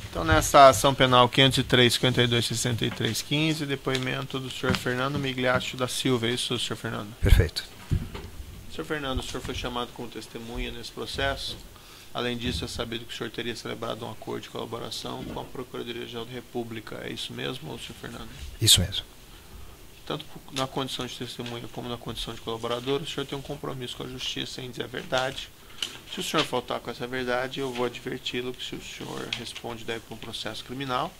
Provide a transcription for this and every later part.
Então, nessa ação penal 503.52.63.15, depoimento do senhor Fernando Migliaccio da Silva, é isso, senhor Fernando? Perfeito. Senhor Fernando, o senhor foi chamado como testemunha nesse processo. Além disso, é sabido que o senhor teria celebrado um acordo de colaboração com a Procuradoria-Geral da República. É isso mesmo, senhor Fernando? Isso mesmo. Tanto na condição de testemunha como na condição de colaborador, o senhor tem um compromisso com a justiça em dizer a verdade. Se o senhor faltar com essa verdade, eu vou adverti-lo que se o senhor responde deve para um processo criminal.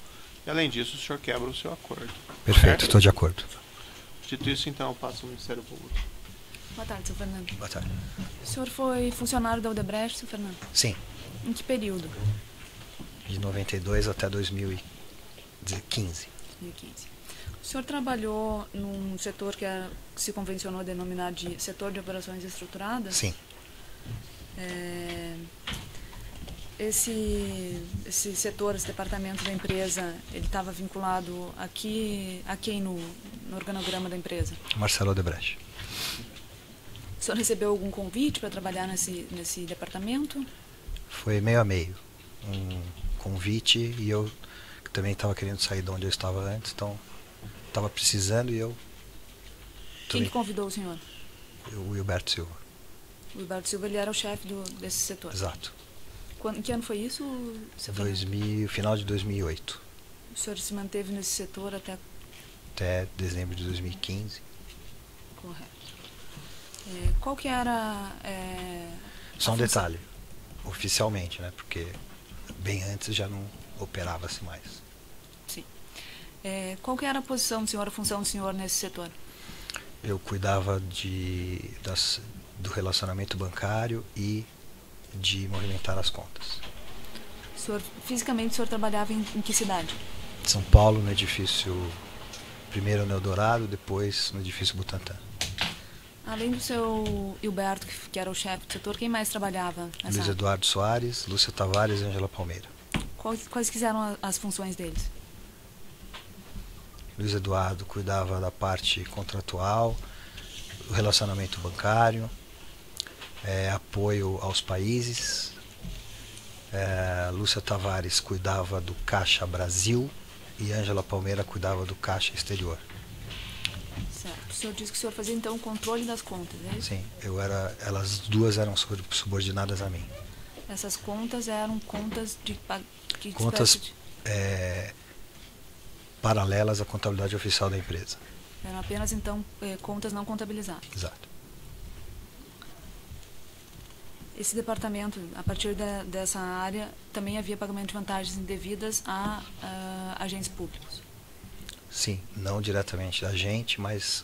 E além disso, o senhor quebra o seu acordo. Perfeito, estou de acordo. Dito isso, então, eu passo ao Ministério Público. Boa tarde, seu Fernando. Boa tarde. O senhor foi funcionário da Odebrecht, seu Fernando? Sim, Em que período? de 92 até 2015. 2015. O senhor trabalhou num setor que se convencionou denominar de setor de operações estruturadas? Sim. Esse setor, esse departamento da empresa, ele estava vinculado a quem no organograma da empresa? Marcelo Odebrecht. O senhor recebeu algum convite para trabalhar nesse departamento? Foi meio a meio. Um convite e eu também estava querendo sair de onde eu estava antes, então estava precisando e eu... Quem que convidou o senhor? O Hilberto Silva. O Hilberto Silva, ele era o chefe desse setor? Exato. Em que ano foi isso? Final de 2008. O senhor se manteve nesse setor até dezembro de 2015. Correto. Qual que era... Só um detalhe, oficialmente, né? Porque bem antes já não operava-se mais. Sim. Qual que era a posição do senhor, a função do senhor nesse setor? Eu cuidava do relacionamento bancário e de movimentar as contas. Fisicamente, o senhor trabalhava em que cidade? São Paulo, no edifício, primeiro no Eldorado, depois no edifício Butantã. Além do seu Hilberto, que era o chefe do setor, quem mais trabalhava nessa Luiz Eduardo Soares, Lúcia Tavares e Ângela Palmeira. Quais que eram as funções deles? Luiz Eduardo cuidava da parte contratual, o relacionamento bancário, apoio aos países. Lúcia Tavares cuidava do Caixa Brasil e Ângela Palmeira cuidava do Caixa Exterior. Certo. O senhor disse que o senhor fazia então o controle das contas, é isso? Sim, elas duas eram subordinadas a mim. Essas contas eram contas de... Contas paralelas à contabilidade oficial da empresa. Eram apenas então contas não contabilizadas. Exato. Esse departamento, a partir dessa área, também havia pagamento de vantagens indevidas a agentes públicos? Sim, não diretamente da gente, mas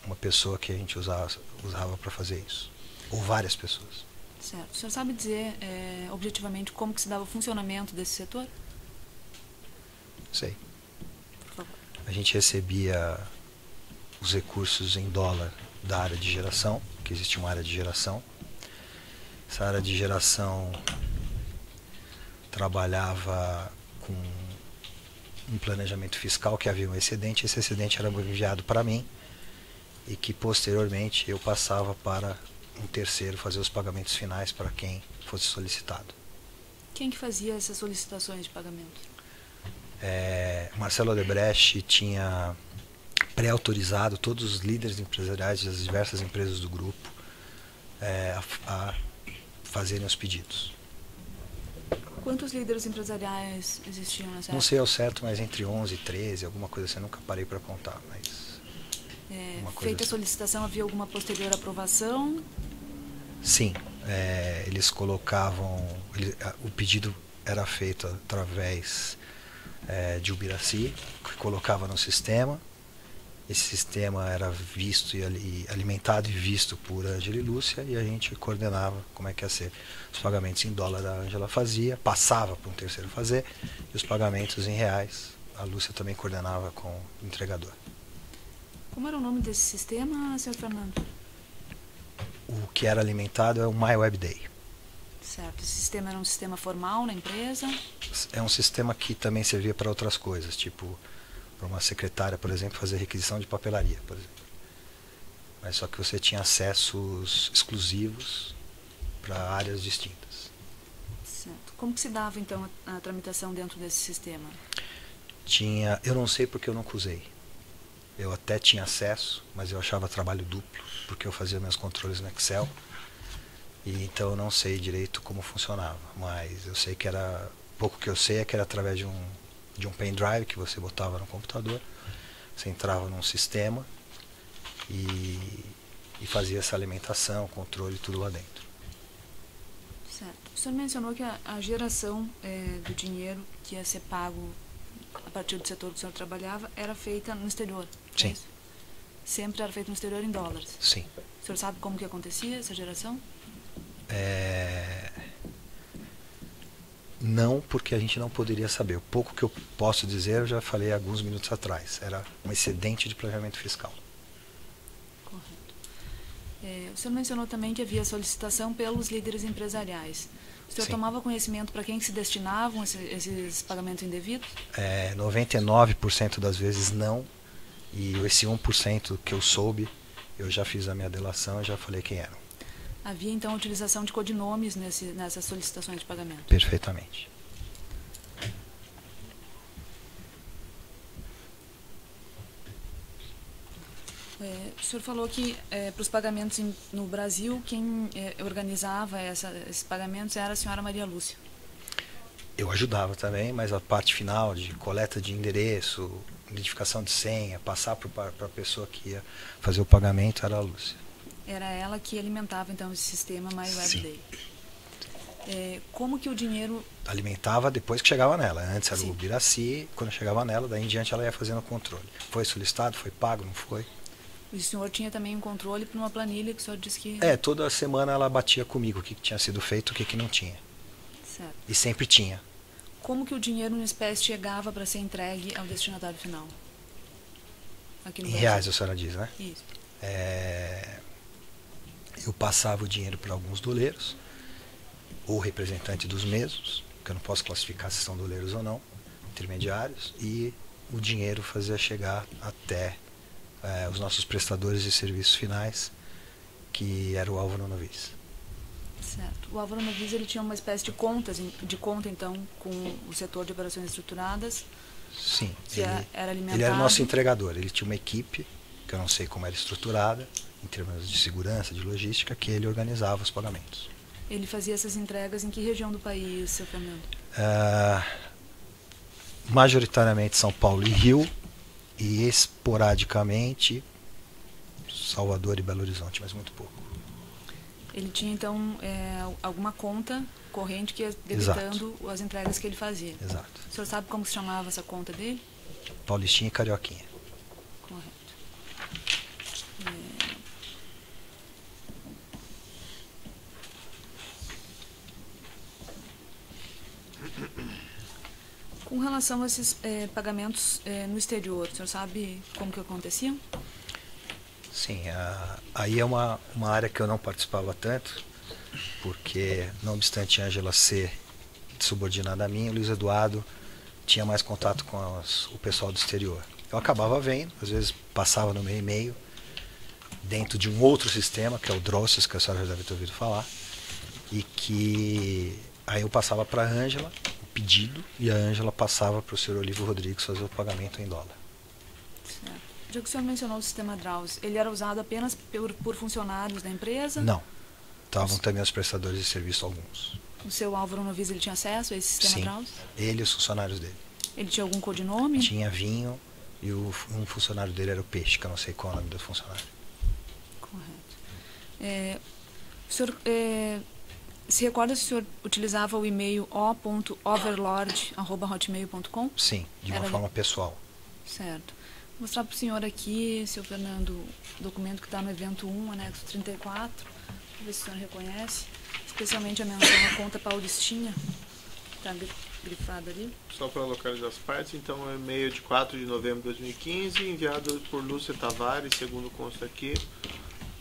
uma pessoa que a gente usava para fazer isso. Ou várias pessoas. Certo. O senhor sabe dizer objetivamente como que se dava o funcionamento desse setor? Sei. Por favor. A gente recebia os recursos em dólar da área de geração, que existia uma área de geração. Essa área de geração trabalhava com um planejamento fiscal que havia um excedente. Esse excedente era enviado para mim e que posteriormente eu passava para um terceiro fazer os pagamentos finais para quem fosse solicitado. Quem que fazia essas solicitações de pagamento? Marcelo Odebrecht tinha pré-autorizado todos os líderes empresariais das diversas empresas do grupo a fazerem os pedidos. Quantos líderes empresariais existiam nessa época? Não sei ao certo, mas entre 11 e 13, alguma coisa assim, eu nunca parei para contar. Mas feita a solicitação, havia alguma posterior aprovação? Sim, eles colocavam, o pedido era feito através de Ubiraci, que colocava no sistema. Esse sistema era visto e alimentado e visto por Ângela e Lúcia, e a gente coordenava como é que ia ser. Os pagamentos em dólar a Ângela fazia, passava para um terceiro fazer, e os pagamentos em reais a Lúcia também coordenava com o entregador. Como era o nome desse sistema, senhor Fernando? O que era alimentado é o MyWebDay. Certo. Esse sistema era um sistema formal na empresa? É um sistema que também servia para outras coisas, tipo para uma secretária, por exemplo, fazer requisição de papelaria, por exemplo. Mas só que você tinha acessos exclusivos para áreas distintas. Sim. Certo. Como que se dava, então, a tramitação dentro desse sistema? Eu não sei porque eu nunca usei. Eu até tinha acesso, mas eu achava trabalho duplo, porque eu fazia meus controles no Excel. E então eu não sei direito como funcionava, mas eu sei que era, pouco que eu sei é que era através de um pendrive que você botava no computador, você entrava num sistema e fazia essa alimentação, controle, tudo lá dentro. Certo. O senhor mencionou que a geração do dinheiro que ia ser pago a partir do setor que o senhor trabalhava era feita no exterior. Sim. É isso? Sempre era feita no exterior em dólares. Sim. O senhor sabe como que acontecia essa geração? Não, porque a gente não poderia saber. O pouco que eu posso dizer, eu já falei alguns minutos atrás. Era um excedente de planejamento fiscal. Correto. O senhor mencionou também que havia solicitação pelos líderes empresariais. O senhor Sim. tomava conhecimento para quem se destinavam esses pagamentos indevidos? 99% das vezes não. E esse 1% que eu soube, eu já fiz a minha delação e já falei quem eram. Havia, então, a utilização de codinomes nessas solicitações de pagamento? Perfeitamente. O senhor falou que para os pagamentos no Brasil, quem organizava esses pagamentos era a senhora Maria Lúcia. Eu ajudava também, mas a parte final de coleta de endereço, identificação de senha, passar para a pessoa que ia fazer o pagamento era a Lúcia. Era ela que alimentava, então, esse sistema MyWebDay. Sim. Como que o dinheiro... Alimentava depois que chegava nela. Antes era Sim. o Biraci, quando chegava nela, daí em diante ela ia fazendo o controle. Foi solicitado, foi pago, não foi? O senhor tinha também um controle para uma planilha que o senhor disse que... Toda semana ela batia comigo o que tinha sido feito, o que não tinha. Certo. E sempre tinha. Como que o dinheiro em espécie chegava para ser entregue ao destinatário final? Aqui no Em Brasil? reais a senhora diz, né? Isso. Eu passava o dinheiro para alguns doleiros, ou representante dos mesmos, que eu não posso classificar se são doleiros ou não, intermediários, e o dinheiro fazia chegar até os nossos prestadores de serviços finais, que era o Álvaro Novis. Certo. O Álvaro Novis, ele tinha uma espécie de conta, então, com o setor de operações estruturadas. Sim. Que era alimentado. Ele era o nosso entregador. Ele tinha uma equipe, que eu não sei como era estruturada, em termos de segurança, de logística, que ele organizava os pagamentos. Ele fazia essas entregas em que região do país, seu Fernando? Majoritariamente São Paulo e Rio, e esporadicamente Salvador e Belo Horizonte, mas muito pouco. Ele tinha, então, alguma conta corrente que ia debitando as entregas que ele fazia. Exato. O senhor sabe como se chamava essa conta dele? Paulistinha e Carioquinha. Correto. Com relação a esses pagamentos no exterior, o senhor sabe como que aconteciam? Sim, aí é uma área que eu não participava tanto, porque, não obstante a Ângela ser subordinada a mim, o Luiz Eduardo tinha mais contato com o pessoal do exterior. Eu acabava vendo, às vezes passava no meu e-mail, dentro de um outro sistema, que é o Drossys, que a senhora já deve ter ouvido falar, e que aí eu passava para a Ângela o pedido, e a Ângela passava para o senhor Olívio Rodrigues fazer o pagamento em dólar. Certo. Já que o senhor mencionou o sistema Drauz, ele era usado apenas por funcionários da empresa? Não. Estavam também os prestadores de serviço, alguns. O seu Álvaro Novis, ele tinha acesso a esse sistema Sim, Drauz? ele e os funcionários dele. Ele tinha algum codinome? Tinha Vinho, e um funcionário dele era o Peixe, que eu não sei qual é o nome do funcionário. Correto. O senhor se recorda se o senhor utilizava o e-mail o.overlord@hotmail.com? Sim, de uma forma pessoal. Certo. Vou mostrar para o senhor aqui, seu Fernando, o documento que está no evento 1, anexo 34. Vou ver se o senhor reconhece. Especialmente a menção à conta Paulistinha. Está grifado ali. Só para localizar as partes, então é e-mail de 4 de novembro de 2015, enviado por Lúcia Tavares, segundo consta aqui,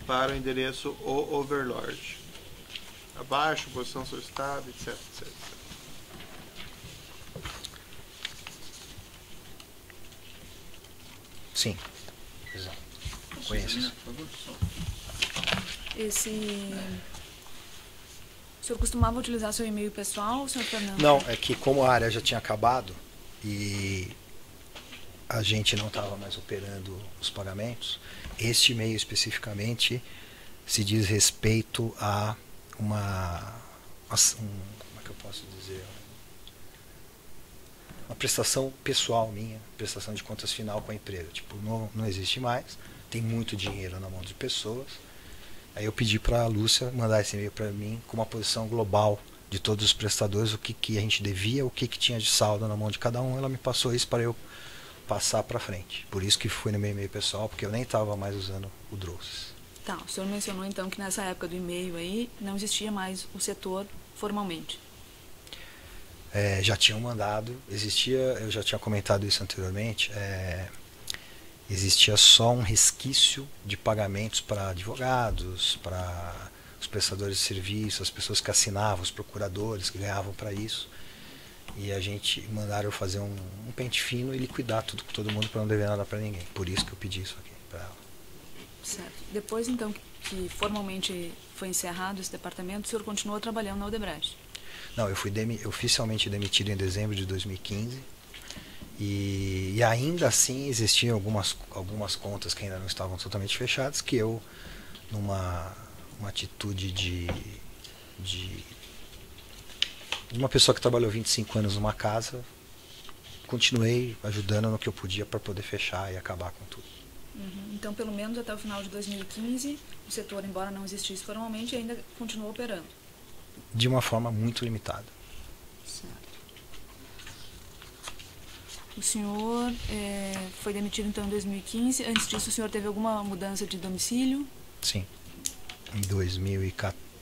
para o endereço O Overlord. Abaixo, posição solicitada, etc, etc. Sim, exato. Conheço. O senhor costumava utilizar seu e-mail pessoal, senhor Fernando? Não, é que como a área já tinha acabado e a gente não estava mais operando os pagamentos, este e-mail especificamente se diz respeito a como é que eu posso dizer? Uma prestação pessoal minha, prestação de contas final com a empresa. Tipo, não existe mais, tem muito dinheiro na mão de pessoas. Aí eu pedi para a Lúcia mandar esse e-mail para mim com uma posição global de todos os prestadores, o que a gente devia, o que tinha de saldo na mão de cada um. Ela me passou isso para eu passar para frente. Por isso que foi no meu e-mail pessoal, porque eu nem estava mais usando o Drossys. Tá, o senhor mencionou então que nessa época do e-mail aí não existia mais o setor formalmente. Já tinham mandado, existia, eu já tinha comentado isso anteriormente, existia só um resquício de pagamentos para advogados, para os prestadores de serviço, as pessoas que assinavam, os procuradores que ganhavam para isso. E a gente mandaram eu fazer um pente fino e liquidar tudo com todo mundo para não dever nada para ninguém. Por isso que eu pedi isso aqui para ela. Certo. Depois então que formalmente foi encerrado esse departamento, o senhor continuou trabalhando na Odebrecht? Não, eu fui oficialmente demitido em dezembro de 2015 e ainda assim existiam algumas contas que ainda não estavam totalmente fechadas, que eu, numa atitude de uma pessoa que trabalhou 25 anos numa casa, continuei ajudando no que eu podia para poder fechar e acabar com tudo. Então, pelo menos até o final de 2015, o setor, embora não existisse formalmente, ainda continuou operando? De uma forma muito limitada. Certo. O senhor foi demitido então em 2015. Antes disso, o senhor teve alguma mudança de domicílio? Sim.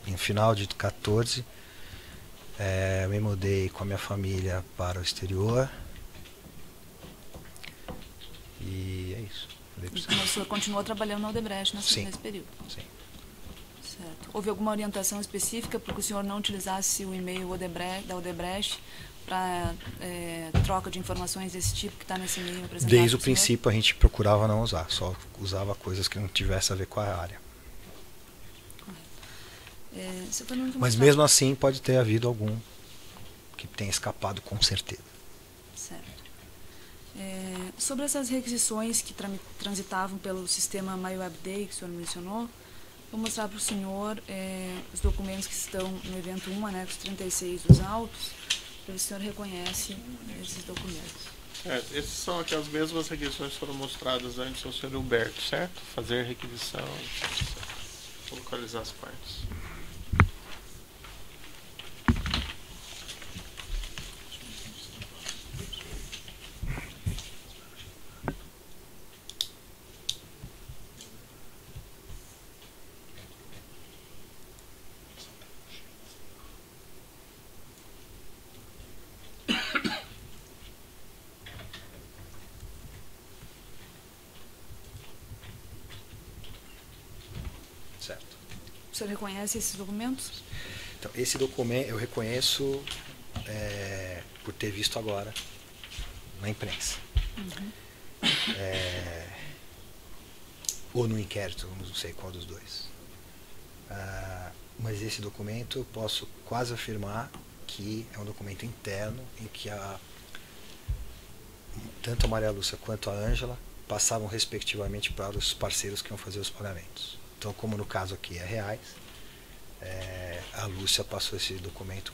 Em final de 2014, eu me mudei com a minha família para o exterior. E é isso. Então, o senhor continuou trabalhando na Odebrecht nesse período? Sim. Certo. Houve alguma orientação específica para que o senhor não utilizasse o e-mail da Odebrecht para troca de informações desse tipo que está nesse e-mail apresentado? Desde o princípio a gente procurava não usar, só usava coisas que não tivessem a ver com a área. Mas mesmo assim pode ter havido algum que tenha escapado com certeza. Certo. Sobre essas requisições que transitavam pelo sistema MyWebDay que o senhor mencionou, vou mostrar para o senhor os documentos que estão no evento 1, anexo 36 dos autos, para ver se o senhor reconhece esses documentos. Essas são aquelas mesmas requisições que foram mostradas antes ao senhor Humberto, certo? Fazer requisição, vou localizar as partes. Certo. O senhor reconhece esses documentos? Então, esse documento eu reconheço por ter visto agora na imprensa. Ou no inquérito, não sei qual dos dois. Mas esse documento eu posso quase afirmar que é um documento interno em que tanto a Maria Lúcia quanto a Ângela passavam respectivamente para os parceiros que iam fazer os pagamentos. Então, como no caso aqui é reais, a Lúcia passou esse documento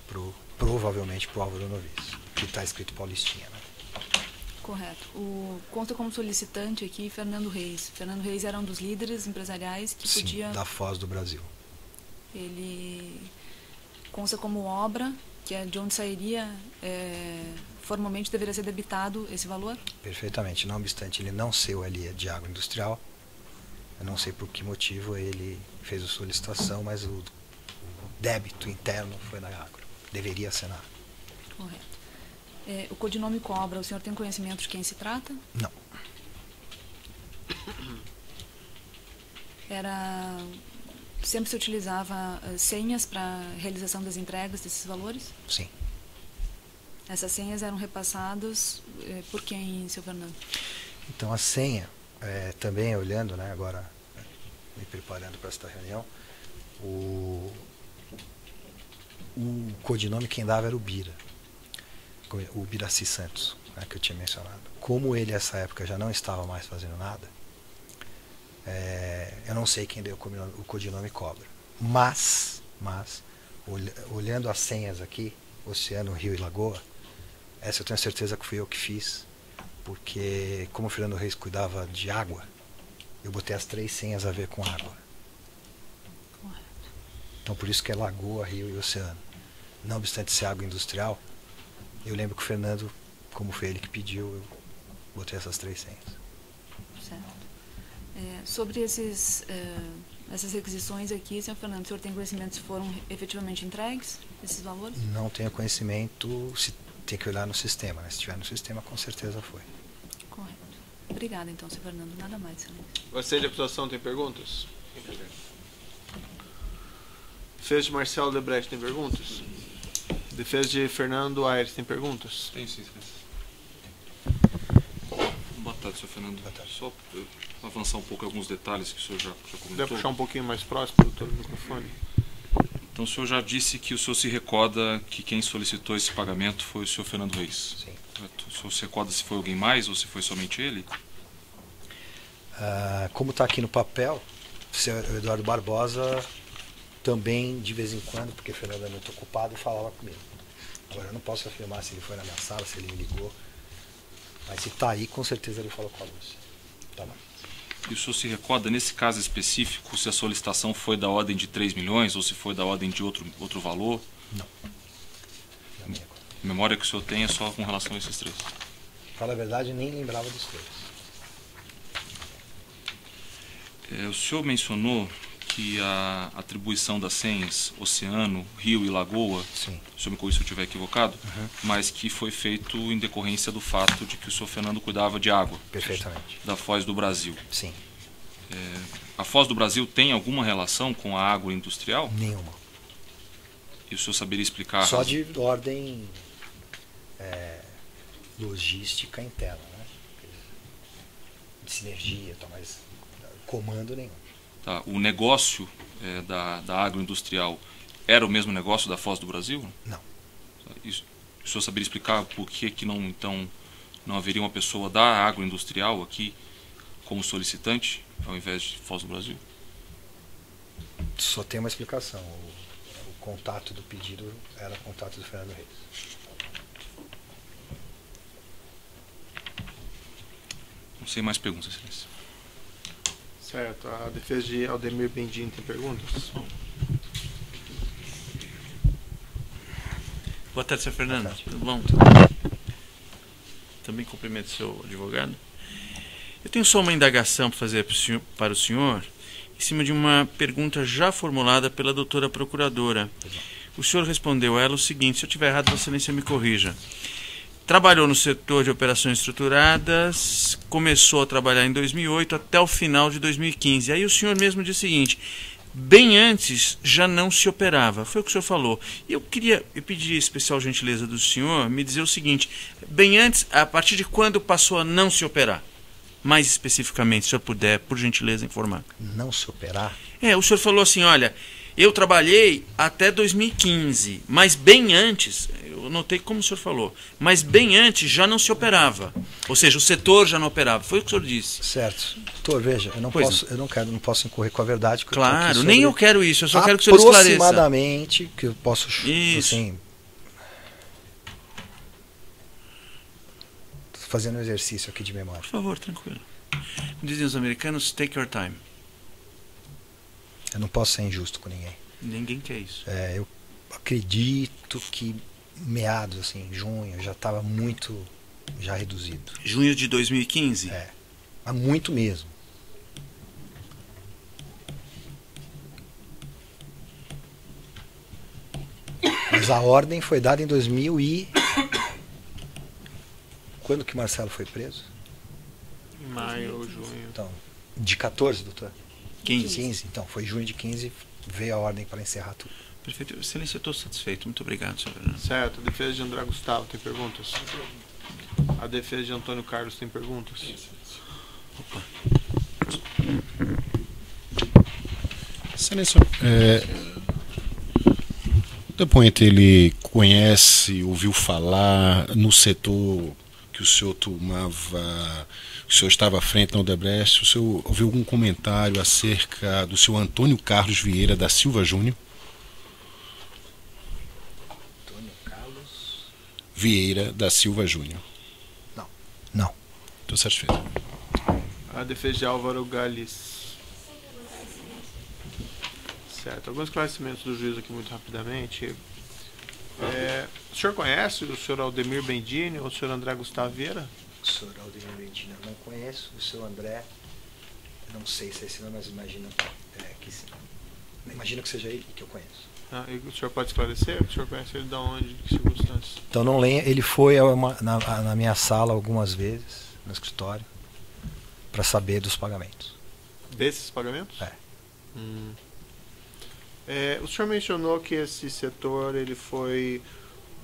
provavelmente para o Álvaro Novis, que está escrito Paulistinha. Né? Correto. Conta como solicitante aqui Fernando Reis. Fernando Reis era um dos líderes empresariais que Sim, podia... da Foz do Brasil. Ele consta como obra, que é de onde sairia, formalmente deveria ser debitado esse valor? Perfeitamente. Não obstante ele não ser o LE de água industrial, eu não sei por que motivo ele fez a solicitação, mas o débito interno foi na Agro. Deveria ser na Agro. Correto. O codinome Cobra, o senhor tem conhecimento de quem se trata? Não. Sempre se utilizava senhas para realização das entregas desses valores? Sim. Essas senhas eram repassadas por quem, seu Fernando? Então a senha, também olhando, né, agora me preparando para esta reunião, o codinome quem dava era o Bira, o Biraci Santos, né, que eu tinha mencionado. Como ele nessa época já não estava mais fazendo nada, eu não sei quem deu o codinome Cobra. Mas olhando as senhas aqui, Oceano, Rio e Lagoa, essa eu tenho certeza que fui eu que fiz, porque como o Fernando Reis cuidava de água, eu botei as 3 senhas a ver com água. Correto. Então por isso que é Lagoa, Rio e Oceano. Não obstante ser água industrial, eu lembro que o Fernando, como foi ele que pediu, eu botei essas 3 senhas. Certo. Sobre essas requisições aqui, senhor Fernando, o senhor tem conhecimento se foram efetivamente entregues, esses valores? Não tenho conhecimento, se tem que olhar no sistema, né? Se estiver no sistema, com certeza foi. Correto. Obrigada, então, senhor Fernando. Nada mais, excelência. Você de acusação tem perguntas? Defesa de Marcelo Debrecht tem perguntas? Defesa de Fernando Aires tem perguntas? Tem sim, Boa tarde, senhor Fernando. Boa tarde. Só avançar um pouco alguns detalhes que o senhor já comentou. Deve puxar um pouquinho mais próximo do microfone. Então o senhor já disse que o senhor se recorda que quem solicitou esse pagamento foi o senhor Fernando Reis. Sim. O senhor se recorda se foi alguém mais ou se foi somente ele? Como está aqui no papel, o Eduardo Barbosa também, de vez em quando, porque o Fernando é muito ocupado, falava comigo. Agora eu não posso afirmar se ele foi na minha sala, se ele me ligou, mas se está aí, com certeza ele falou com a Lúcia. Tá bom. E o senhor se recorda, nesse caso específico, se a solicitação foi da ordem de 3 milhões ou se foi da ordem de outro valor? Não. Não me recordo. A memória que o senhor tem é só com relação a esses 3. Fala a verdade, nem lembrava dos 3. O senhor mencionou que a atribuição das senhas Oceano, Rio e Lagoa, Sim. o senhor me corrija se eu estiver equivocado, mas que foi feito em decorrência do fato de que o senhor Fernando cuidava de água. Perfeitamente. Da Foz do Brasil. Sim. A Foz do Brasil tem alguma relação com a água industrial? Nenhuma. E o senhor saberia explicar? Só de ordem logística interna, né? De sinergia, tá, mas comando nenhum. Tá, o negócio da agroindustrial era o mesmo negócio da Foz do Brasil? Não. Tá, o senhor saberia explicar por que não, então, não haveria uma pessoa da agroindustrial aqui como solicitante, ao invés de Foz do Brasil? Só tem uma explicação. O contato do pedido era contato do Fernando Reis. Não sei mais perguntas, excelência. Certo. A defesa de Aldemir Bendim tem perguntas? Boa tarde, senhor Fernando. Tudo bom? Também cumprimento o seu advogado. Eu tenho só uma indagação para fazer para o senhor, em cima de uma pergunta já formulada pela doutora procuradora. O senhor respondeu a ela o seguinte: se eu estiver errado, Vossa Excelência me corrija. Trabalhou no setor de operações estruturadas, começou a trabalhar em 2008 até o final de 2015. Aí o senhor mesmo disse o seguinte: bem antes já não se operava. Foi o que o senhor falou. E eu pedi a especial gentileza do senhor me dizer o seguinte: bem antes, a partir de quando passou a não se operar? Mais especificamente, se o senhor puder, por gentileza, informar. Não se operar? O senhor falou assim: olha, eu trabalhei até 2015, mas bem antes, eu notei como o senhor falou, mas bem antes já não se operava. Ou seja, o setor já não operava. Foi o que o senhor disse. Certo. Doutor, veja, eu não posso incorrer com a verdade. Claro, nem eu quero isso, eu só quero que o senhor esclareça. Aproximadamente, que eu posso... Isso. Assim, fazendo um exercício aqui de memória. Por favor, tranquilo. Dizem os americanos, take your time. Eu não posso ser injusto com ninguém. Ninguém quer isso. Eu acredito que meados, assim, junho, já estava muito já reduzido. Junho de 2015? Mas muito mesmo. Mas a ordem foi dada em 2000 e... Quando que Marcelo foi preso? Em maio ou junho. Então, de 14, doutor? 15. Então, foi junho de 15, veio a ordem para encerrar tudo. Perfeito. Excelência, eu estou satisfeito. Muito obrigado, senhor Fernando. Certo. A defesa de André Gustavo tem perguntas? A defesa de Antônio Carlos tem perguntas? Opa. Excelência, depoente ele conhece, ouviu falar no setor que o senhor tomava, que o senhor estava à frente na Odebrecht, o senhor ouviu algum comentário acerca do senhor Antônio Carlos Vieira da Silva Júnior? Antônio Carlos Vieira da Silva Júnior. Não. Estou satisfeito. A defesa de Álvaro Galles. Certo. Alguns esclarecimentos do juiz aqui muito rapidamente. O senhor conhece o senhor Aldemir Bendini ou o senhor André Gustavo Vieira? O senhor Aldemir Bendini eu não conheço. O senhor André, não sei se é esse nome, mas imagino que sim. Imagino que seja ele que eu conheço. E o senhor pode esclarecer? O senhor conhece ele de onde? De que circunstâncias? Então não lembro. Ele foi na minha sala algumas vezes, no escritório, para saber dos pagamentos. Desses pagamentos? É. O senhor mencionou que esse setor ele foi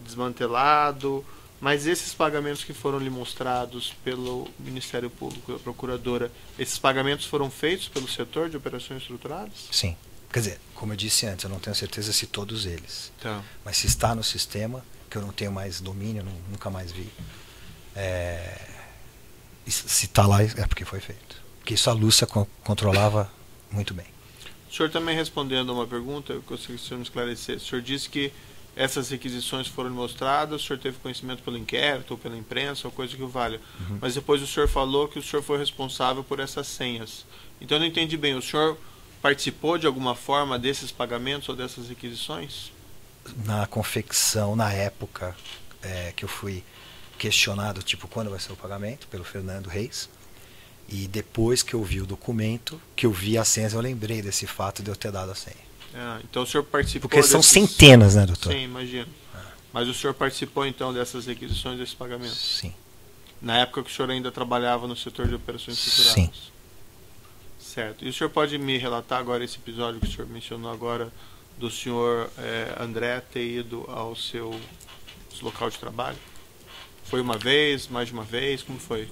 desmantelado, mas esses pagamentos que foram lhe mostrados pelo Ministério Público, a Procuradora, esses pagamentos foram feitos pelo setor de operações estruturadas? Sim. Quer dizer, como eu disse antes, eu não tenho certeza se todos eles. Tá. Mas se está no sistema, que eu não tenho mais domínio, nunca mais vi. Se está lá, é porque foi feito. Porque isso a Lúcia controlava muito bem. O senhor também respondendo a uma pergunta, eu gostaria que o senhor me esclarecesse. O senhor disse que essas requisições foram mostradas, o senhor teve conhecimento pelo inquérito, ou pela imprensa, ou coisa que o valha. Mas depois o senhor falou que o senhor foi responsável por essas senhas. Então eu não entendi bem, o senhor participou de alguma forma desses pagamentos ou dessas requisições? Na confecção, na época que eu fui questionado, tipo, quando vai ser o pagamento, pelo Fernando Reis, e depois que eu vi o documento, que eu vi as senhas, eu lembrei desse fato de eu ter dado a senha. Então o senhor participou Porque são centenas, né, doutor? Sim, imagino. Mas o senhor participou então dessas requisições, desses pagamentos? Sim. Na época que o senhor ainda trabalhava no setor de operações estruturadas? Sim. Certo. E o senhor pode me relatar agora esse episódio que o senhor mencionou agora, do senhor André ter ido ao seu local de trabalho? Foi uma vez, mais de uma vez, como foi?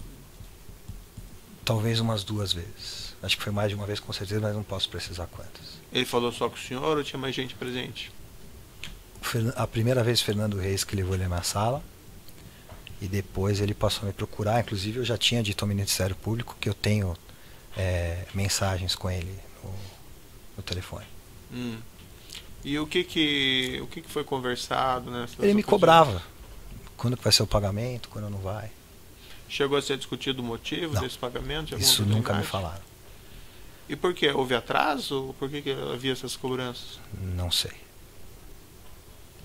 Talvez umas 2 vezes. Acho que foi mais de uma vez com certeza, mas não posso precisar quantas. Ele falou só com o senhor ou tinha mais gente presente? A primeira vez Fernando Reis que levou ele à minha sala, e depois ele passou a me procurar. Inclusive eu já tinha dito ao Ministério Público que eu tenho mensagens com ele no telefone. E o que foi conversado nessa? Ele me cobrava. Quando que vai ser o pagamento, quando não vai. Chegou a ser discutido o motivo desse pagamento? Isso nunca me falaram. E por quê? Houve atraso? Por que havia essas cobranças? Não sei.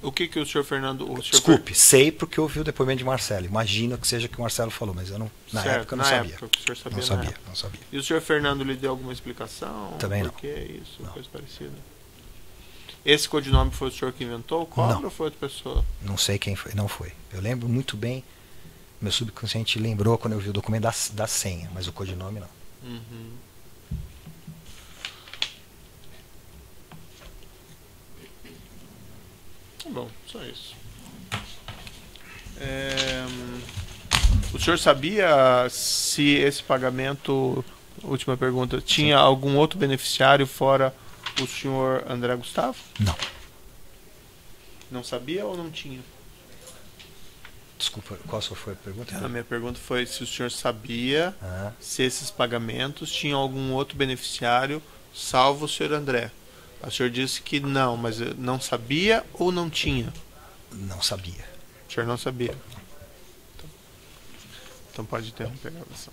O que o senhor Fernando... Desculpe, sei porque eu ouvi o depoimento de Marcelo. Imagino que seja o que o Marcelo falou, mas eu não, na época eu não sabia. Época, o senhor sabia não sabia. E o senhor Fernando lhe deu alguma explicação? Também não. Por que isso? Coisa parecida. Esse codinome foi o senhor que inventou? Cobra ou foi outra pessoa? Não sei quem foi, não foi. Eu lembro muito bem, meu subconsciente lembrou quando eu vi o documento da senha, mas o codinome não. Bom, só isso. O senhor sabia se esse pagamento, última pergunta, tinha algum outro beneficiário fora o senhor André Gustavo? Não. Não sabia ou não tinha? Desculpa, qual foi a pergunta? A minha pergunta foi se o senhor sabia se esses pagamentos tinham algum outro beneficiário salvo o senhor André. O senhor disse que não, mas não sabia ou não tinha? Não sabia. O senhor não sabia. Então pode interromper a gravação.